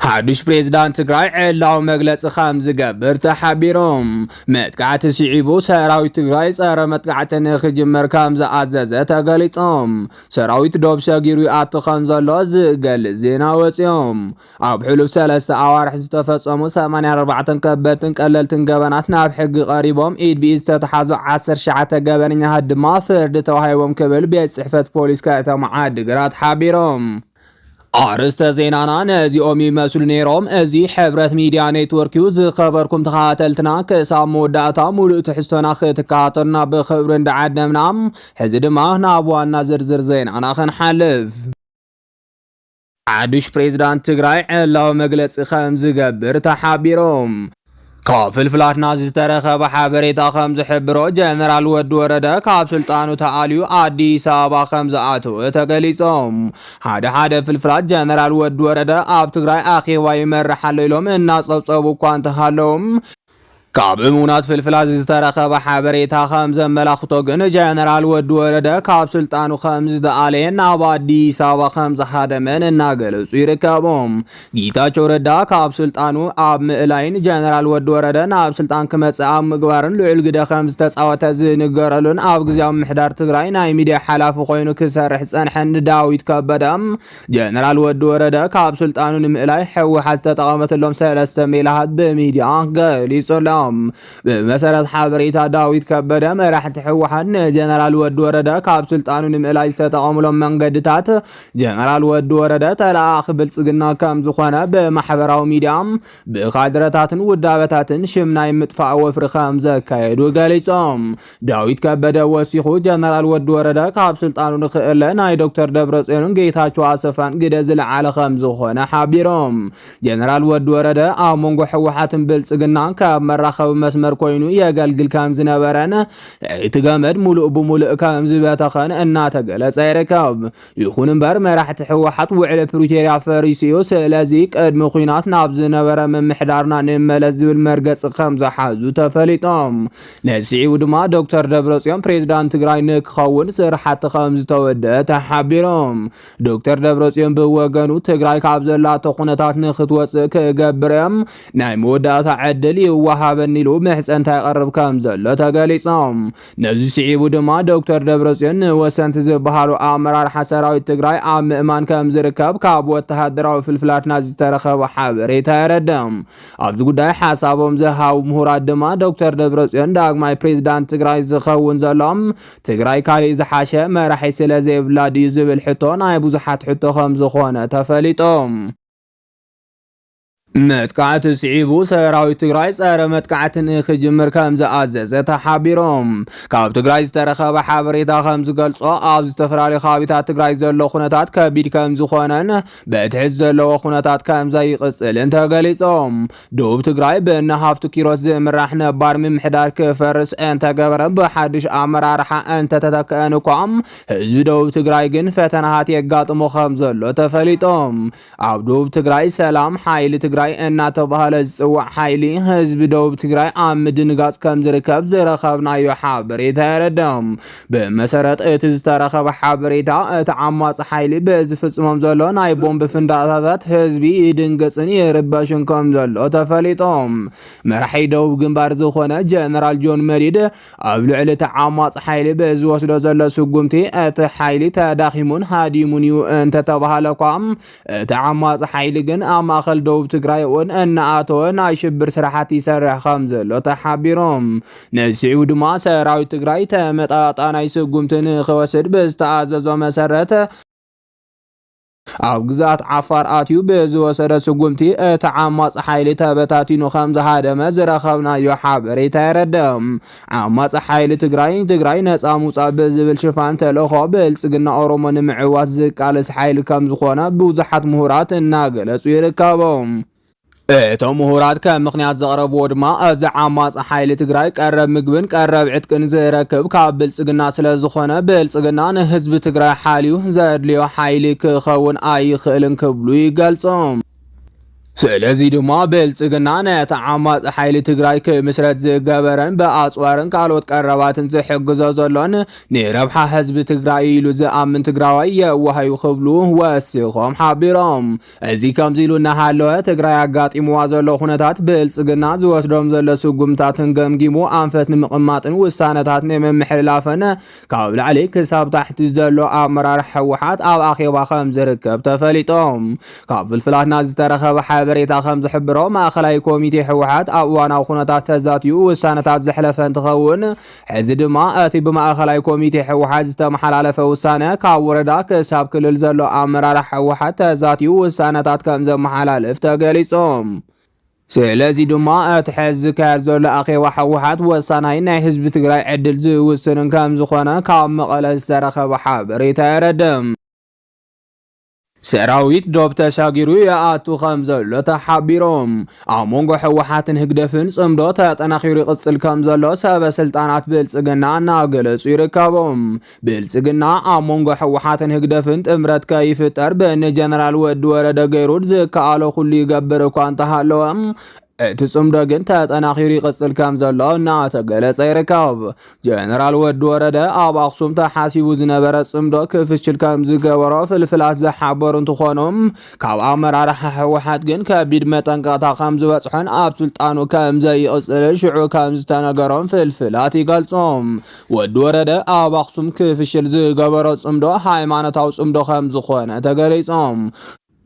حدش بريزيدانت تግራይ ዕላው መግለጽ ከም ዝገብር ተሓቢሮም መጥቃዕቲ ሲዒቡ ሰራዊት ትግራይ ጸረ መጥቃዕቲ ንኽጅመር ከም ዝኣዘዘ ተገሊጾም ሰራዊት ዶብ ሸጊሩ ኣቱ ከም ዘሎ ዝገልጽ ዜና ወጽዮም ኣብ ሕሉፍ 3 ኣዋርሕ ዝተፈጸሙ 84 ከበድትን ቀለልትን ገበናት ናብ ሕጊ ቀሪቦም ኢድ ቢኢድ ዝተተሓዙ 19 ገበነኛታት ድማ ፍርዲ ተዋሂቦም ክብል ቤት ጽሕፈት ፖሊስ ከተማ ዓዲግራት ሓቢሮም አርስተ ዜናና ነዚኦም ይመስሉ ነይሮም እዚ ሕብረት ሚዲያ ኔትወርክ ዝኸበርኩም ተኸታተልትና ክሳብ መወዳእታ ሙሉእ ትሕዝቶና ክትከታተሉና ብኽብሪ እንዳዓደምና ሕዚ ድማ ናብ ዋና ዝርዝር ዜናና ክንሓልፍ ሓዱሽ ፕሬዝዳንት ትግራይ ዕላዊ መግለጺ ከም ዝገብር ተሓቢሮም ከፍልፍላትና ዝተረኸበ ሓበሬታ ከም ዝሕብሮ ጀነራል ወዲ ወረደ ካብ ስልጣኑ ተኣልዩ አዲስ አበባ ከም ዝኣተወ ተገሊጾም ሓደ ፍልፍላት ጀነራል ወዲ ወረደ ኣብ ትግራይ ኣኼባ ይመርሕ ኣሎ ኢሎም እናጸብጸቡ እኳ እንተሃለዎም ካብ እሙናት ፍልፍላት ዝተረኸበ ሓበሬታ ከም ዘመላኽቶ ግን ጀነራል ወዲ ወረደ ካብ ስልጣኑ ከም ዝተኣለየ ናብ አዲስ አበባ ከም ዝሃደመን እናገለጹ ይርከቦም ጌታቸው ረዳ ካብ ስልጣኑ ኣብ ምእላይን ጀነራል ወዲ ወረደ ናብ ስልጣን ክመጽእ ኣብ ምግባርን ልዑል ግደ ከም ዝተጻወተ ዝንገረሉን ኣብ ግዜያዊ ምሕዳር ትግራይ ናይ ሚድያ ሓላፊ ኮይኑ ክሰርሕ ጸንሐን ዳዊት ከበደም ጀነራል ወዲ ወረደ ካብ ስልጣኑ ንምእላይ ሕወሓት ዝተጠቐመተሎም 3 ሜላሃት በሚድያ ገሊጾሎም በመሰረት ሓበሬታ ዳዊት ከበደ መራሕቲ ሕወሓት ጀነራል ወዲ ወረደ ካብ ስልጣኑ ንምእላይ ዝተጠቐምሎም መንገድታት ጀነራል ወዲ ወረደ ተላኣኺ ብልጽግና ከም ዝኾነ በማሕበራዊ ሚድያ ብካድረታትን ውዳበታትን ሽም ናይ ምጥፋእ ወፍሪ ከም ዘካየዱ ገሊጾም ዳዊት ከበደ ወሲኹ ጀነራል ወዲ ወረደ ካብ ስልጣኑ ንኽእለ ናይ ዶክተር ደብረጽዮንን ጌታቸው ኣሰፋን ግደ ዝለዓለ ከም ዝኾነ ሓቢሮም ጀነራል ወዲ ወረደ ኣብ መንጎ ሕወሓትን ብልጽግናን ካብ መራኸቢ መስመር ኮይኑ የገልግል ከም ዝነበረን እቲ ገመድ ሙሉእ ብሙሉእ ከም ዝበተኸን እናተገለጸ ይርከብ ይኹን እምበር መራሕቲ ሕወሓት ውዕል ፕሪቶሪያ ፈሪስዮ ስለዚ ቅድሚ ኩናት ናብ ዝነበረ ምምሕዳርና ንመለስ ዝብል መርገጽ ከም ዝሓዙ ተፈሊጦም ነሲዒቡ ድማ ዶክተር ደብረጽዮን ፕሬዝዳንት ትግራይ ንክኸውን ስራሕቲ ከም ዝተወደአ ተሓቢሮም ዶክተር ደብረጽዮን ብወገኑ ትግራይ ካብ ዘላቶ ኩነታት ንኽትወፅእ ክገብርም ናይ መወዳእታ ዕድል ይወሃበ በኒሉ ምሕጸንታ ይቀርብ ከም ዘሎ ተገሊጾም ነዚ ሲዒቡ ድማ ዶክተር ደብረጽዮን ወሰንቲ ዝበሃሉ ኣመራርሓ ሰራዊት ትግራይ ኣብ ምእማን ከም ዝርከብ ካብ ወተሃደራዊ ፍልፍላትና ዝተረኸበ ሓበሬታ የረድም ኣብዚ ጉዳይ ሓሳቦም ዝሃቡ ምሁራት ድማ ዶክተር ደብረጽዮን ዳግማይ ፕሬዝዳንት ትግራይ ዝኸውን ዘሎም ትግራይ ካልእ ዝሓሸ መራሒ ስለ ዘይብላ ድዩ ዝብል ሕቶ ናይ ብዙሓት ሕቶ ከም ዝኾነ ተፈሊጦም መጥቃዕቲ ሲዒቡ ሰራዊት ትግራይ ጸረ መጥቃዕቲ ንኽጅምር ከም ዝኣዘዘ ተሓቢሮም ካብ ትግራይ ዝተረኸበ ሓበሬታ ከም ዝገልጾ ኣብ ዝተፈላለዩ ከባቢታት ትግራይ ዘሎ ኩነታት ከቢድ ከም ዝኾነን በትሕዝ ዘለዎ ኩነታት ከም ዘይቕጽልን ተገሊጾም ደቡብ ትግራይ ብናሃፍቱ ኪሮስ ዝምራሕ ነባር ምምሕዳር ክፈርስ እንተገበረ ብሓድሽ ኣመራርሓ እንተተተክአን እኳም ህዝቢ ደቡብ ትግራይ ግን ፈተናታት የጋጥሞ ከም ዘሎ ተፈሊጦም ኣብ ደቡብ ትግራይ ሰላም ሓይሊ ትግራይ እናተባሃለ ዝጽዋዕ ሓይሊ ህዝቢ ደቡብ ትግራይ ኣብ ምድንጋጽ ከም ዝርከብ ዝረኸብናዮ ሓበሬታ የረድም ብመሰረት እቲ ዝተረኸበ ሓበሬታ እቲ ዓማጺ ሓይሊ ብዝፍጽሞም ዘሎ ናይ ቦምቢ ፍንዳታታት ህዝቢ ይድንገጽን ይርበሽን ከም ዘሎ ተፈሊጦም መራሒ ደቡብ ግንባር ዝኾነ ጀነራል ጆን መዲድ ኣብ ልዕሊ እቲ ዓማጺ ሓይሊ ብዝወስዶ ዘሎ ስጉምቲ እቲ ሓይሊ ተዳኺሙን ሃዲሙን እዩ እንተተባሃለ እኳም እቲ ዓማጺ ሓይሊ ግን ኣብ ማእኸል ደቡብ ትግራይ ውን እናኣተወ ናይ ሽብር ስራሕቲ ይሰርሕ ከም ዘሎ ተሓቢሮም ነሲዒቡ ድማ ሰራዊት ትግራይ ተመጣጣናይ ስጉምቲ ንኽወስድ ብዝተኣዘዞ መሰረት ኣብ ግዛት ዓፋር ኣትዩ ብዝወሰደ ስጉምቲ እቲ ዓማጺ ሓይሊ ተበታቲኑ ከም ዝሃደመ ዝረኸብናዮ ሓበሬታ የረድም ዓማጺ ሓይሊ ትግራይ ነፃ ምውፃእ ብዝብል ሽፋን ተልእኾ ብልጽግና ኦሮሞ ንምዕዋት ዝቃልስ ሓይሊ ከም ዝኾነ ብዙሓት ምሁራት እናገለጹ ይርከቦም እቶም ምሁራት ከም ምኽንያት ዘቕረብዎ ድማ እዚ ዓማጺ ሓይሊ ትግራይ ቀረብ ምግብን ቀረብ ዕጥቅን ዝረክብ ካብ ብልጽግና ስለ ዝኾነ ብልጽግና ንህዝቢ ትግራይ ሓልዩ ዘድልዮ ሓይሊ ክኸውን ኣይኽእልን ክብሉ ይገልጾም ስለዚ ድማ ብልጽግና ነቲ ዓማጽ ሓይሊ ትግራይ ክምስረት ዝገበረን ብኣጽዋርን ካልኦት ቀረባትን ዝሕግዞ ዘሎን ንረብሓ ህዝቢ ትግራይ ኢሉ ዝኣምን ትግራዋይ የዋሃዩ ክብሉ ወሲኾም ሓቢሮም። እዚ ከምዚ ኢሉ እናሃለወ ትግራይ ኣጋጢምዋ ዘሎ ኩነታት ብልጽግና ዝወስዶም ዘሎ ስጉምታትን ገምጊሙ ኣንፈት ንምቕማጥን ውሳነታት ንምምሕልላፍን ካብ ላዕሊ ክሳብ ታሕቲ ዘሎ ኣመራርሓ ሕወሓት ኣብ ኣኼባ ከም ዝርከብ ተፈሊጦም። ካብ ፍልፍላትና ዝተረኸበ ሓበሬታ ከም ዝሕብሮ ማእኸላይ ኮሚቴ ሕወሓት ኣብ እዋናዊ ኩነታት ተዛትዩ ውሳነታት ዘሕለፈ እንትኸውን ሕዚ ድማ እቲ ብማእኸላይ ኮሚቴ ሕወሓት ዝተመሓላለፈ ውሳነ ካብ ወረዳ ክሳብ ክልል ዘሎ ኣመራርሓ ሕወሓት ተዛትዩ ውሳነታት ከም ዘመሓላልፍ ተገሊጾም። ስለዚ ድማ እቲ ሕዚ ዝካየድ ዘሎ ኣኼባ ሕወሓት ወሳናይ ናይ ህዝቢ ትግራይ ዕድል ዝውስንን ከም ዝኾነ ካብ መቐለ ዝተረኸበ ሓበሬታ የረድም። ሰራዊት ዶብ ተሻጊሩ የኣቱ ከም ዘሎ ተሓቢሮም። ኣብ መንጎ ሕወሓትን ህግደፍን ጽምዶ ተጠናኺሩ ይቕጽል ከም ዘሎ ሰበስልጣናት ብልጽግና እናገለጹ ይርከቦም። ብልጽግና ኣብ መንጎ ሕወሓትን ህግደፍን ጥምረት ከይፍጠር ብእኒ ጀነራል ወዲ ወረደ ገይሩ ዝከኣሎ ኩሉ ይገብር እኳ እንተሃለወም እቲ ጽምዶ ግን ተጠናኺሩ ይቕጽል ከም ዘሎ እናተገለጸ ይርከብ። ጀነራል ወዲ ወረደ ኣብ ኣኽሱም ተሓሲቡ ዝነበረ ጽምዶ ክፍሽል ከም ዝገበሮ ፍልፍላት ዝሓበሩ እንትኾኖም ካብ ኣመራርሓ ሕወሓት ግን ከቢድ መጠንቀቕታ ከም ዝበጽሖን ኣብ ስልጣኑ ከም ዘይቕጽልን ሽዑ ከም ዝተነገሮም ፍልፍላት ይገልጾም። ወዲ ወረደ ኣብ ኣኽሱም ክፍሽል ዝገበሮ ጽምዶ ሃይማኖታዊ ጽምዶ ከም ዝኾነ ተገሊጾም።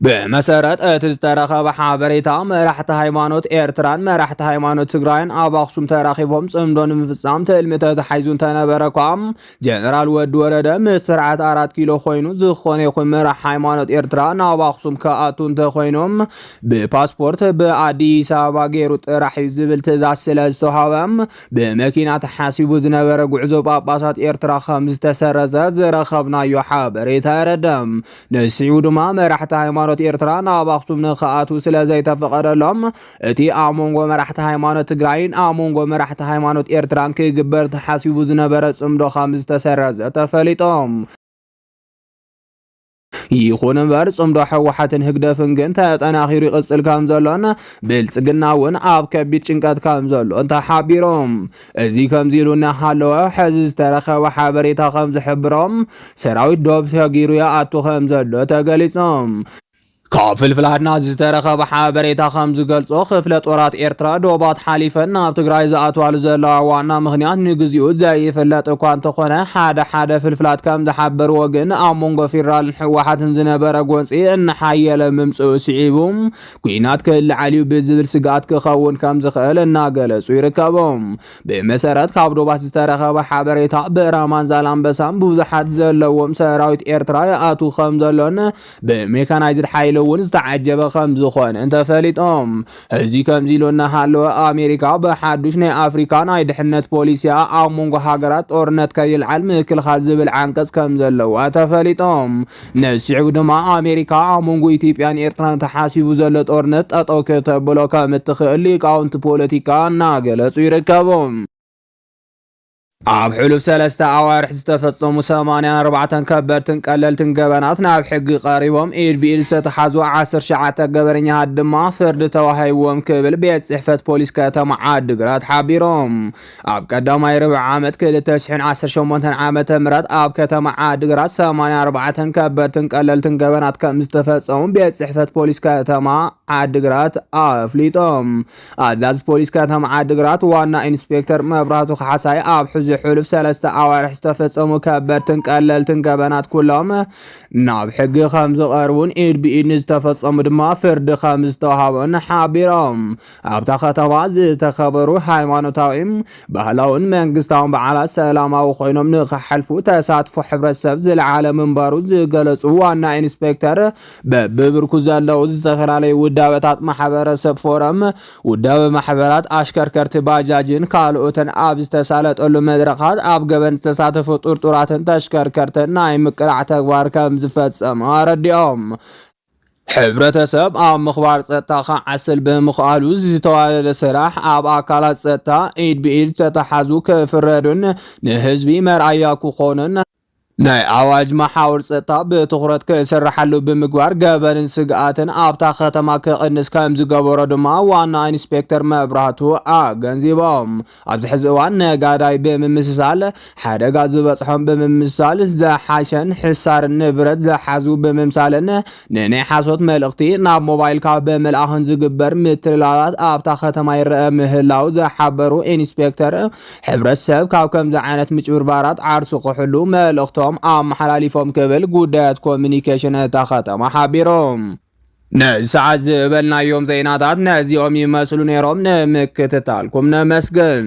بمسارات تسترخب حبريتا مراحت هيمانوت إيرتران مراحت هيمانوت تجراين أب أخشم تراخيبهم صمدون مفصام تلمتة حيزون تنبركم جنرال ودورد مسرعة 4 كيلو خوينو زخوني خوي مراح هيمانوت إيرتران أب أخشم كأتون تخوينهم بباسبورت بأديس أبا جيروت راح يزبل تزعسل استوهاوم بماكينة حاسيبو زنبرق وعزو باباسات إيرترا 5 تسرزة زرخبنا يحبريتا ردم نسيودو ما مراحت هيمانوت إيرتران أب أخشم نخاءتو سلازي تفقدلهم اتي آمونغو مراحت هيمانوت تجراين آمونغو مراحت هيمانوت إيرتران كي جبرت حاسيبو زنبرق صمدو 5 تسرزة تفليتهم يخون امبر صمدو حوحاتن هگدفن گن تطناخيري قصل كام زلون بلصقنا ون اب كبيت چنقات كام زلون انت حابيروم ازي كام زيرونا حالو حزز ترخه حبريتا خم زحبروم سراويت دوب تغيرو يا اتو خم زلو تغليصوم كافل فلاتنا زترخب حبريتا خمز قلصو خفلة ورات إيرترا دوبات حاليفن اب تقراي زاتوال زلا وانا مغنيات نقزيو زي فلات اكوان تخونا حادا فلفلات كام زحبر وقن امونغو فيرال حواحات زنبرا قوانسي ان حيال ممسو سعيبوم كوينات كل عليو بزبل سقات كخون كام زخيل الناقلسو يركبوم بمسارات كاب دوبات زترخب حبريتا برامان زالان بسام بوزحات زلوم سراويت إيرترا ياتو خمزلون بميكانايزد حيلو ونز تعجب خمز خوان انت فليتهم هزي كمزيلونا حالو امريكا بحدوش ني افريكا ناي دحنت بوليسيا امونغو هاجرات اورنت كيل علم كل خالز بالعنقص كمزلو اتفليتهم نسيعو دما امريكا امونغو ايثيوبيان ايرتران تحاسيبو زلت اورنت اطو كتبلو كمتخلي كاونت بوليتيكا ناغلصو يركبهم عب حلوف 3 أوارح استفصموا 84 كبرتن قللتن قبنات ناب حق قريبهم إيد بإيد ستحازو 10 شعات قبرنيا الدما فرد توهيوهم كبل بيت صحفة بوليس كاتم عاد قرات حابيروم عب قدام يربع عامت كل تشحن 10 شمونتن عامت مرات عب كاتم عاد قرات 84 كبرتن قللتن قبنات كم استفصموا بيت صحفة بوليس كاتم عاد قرات فليتهم أزاز بوليس كاتم عاد قرات وانا إنسبكتر مبراتو خحساي عب حلف 3 أوارح استفصموا كبرتن قللتن قبنات كلهم ناب حق 5 قربون إيد بإيد نستفصموا دما فرد 5 توهابون حابيروم أبتا ختما زتخبروا ሃይማኖታዊም ባህላውን መንግስታውን በዓላት ሰላማዊ ኮይኖም ንኽሐልፉ ተሳትፎ ሕብረተሰብ ዝለዓለ ምንባሩ ዝገለጹ ዋና ኢንስፔክተር በብብርኩ ዘለው ዝተፈላለዩ ውዳበታት ማሕበረሰብ ፎረም ውዳበ ማሕበራት አሽከርከርቲ ባጃጅን ካልኦትን ኣብ ዝተሳለጠሉ መድረኻት ኣብ ገበን ተሳተፉ ጡርጡራትን ተሽከርከርትን ናይ ምቅላዕ ተግባር ከም ዝፈጸሙ ኣረዲኦም ሕብረተሰብ ኣብ ምኽባር ጸጥታ ዓስል ብምኽኣሉ ዝተዋለደ ስራሕ ኣብ ኣካላት ጸጥታ ኢድ ብኢድ ተተሓዙ ክፍረዱን ንህዝቢ መርኣያ ክኾኑን ናይ አዋጅ ማሓውር ጸጥታ ብትኹረት ክስርሐሉ ብምግባር ገበንን ስግኣትን ኣብታ ከተማ ክቕንስ ከም ዝገበሮ ድማ ዋና ኢንስፔክተር መብራህቱ ገንዚቦም ኣብዚ ሕዚ እዋን ነጋዳይ ብምምስሳል ሓደጋ ዝበፅሖም ብምምሳል ዝሓሸን ሕሳርን ንብረት ዝሓዙ ብምምሳልን ንናይ ሓሶት መልእኽቲ ናብ ሞባይልካ ብምልኣኽን ዝግበር ምትልላላት ኣብታ ከተማ ይርአ ምህላው ዝሓበሩ ኢንስፔክተር ሕብረተሰብ ካብ ከምዚ ዓይነት ምጭብርባራት ዓርሱ ክሕሉ መልእኽቶ አመሓላሊፎም ክብል ጉዳያት ኮሙኒኬሽን ተኸተማ ሓቢሮም ነዚ ሰዓት ዝበልናዮም ዜናታት ነዚኦም ይመስሉ ነይሮም ንምክትታልኩም ነመስግን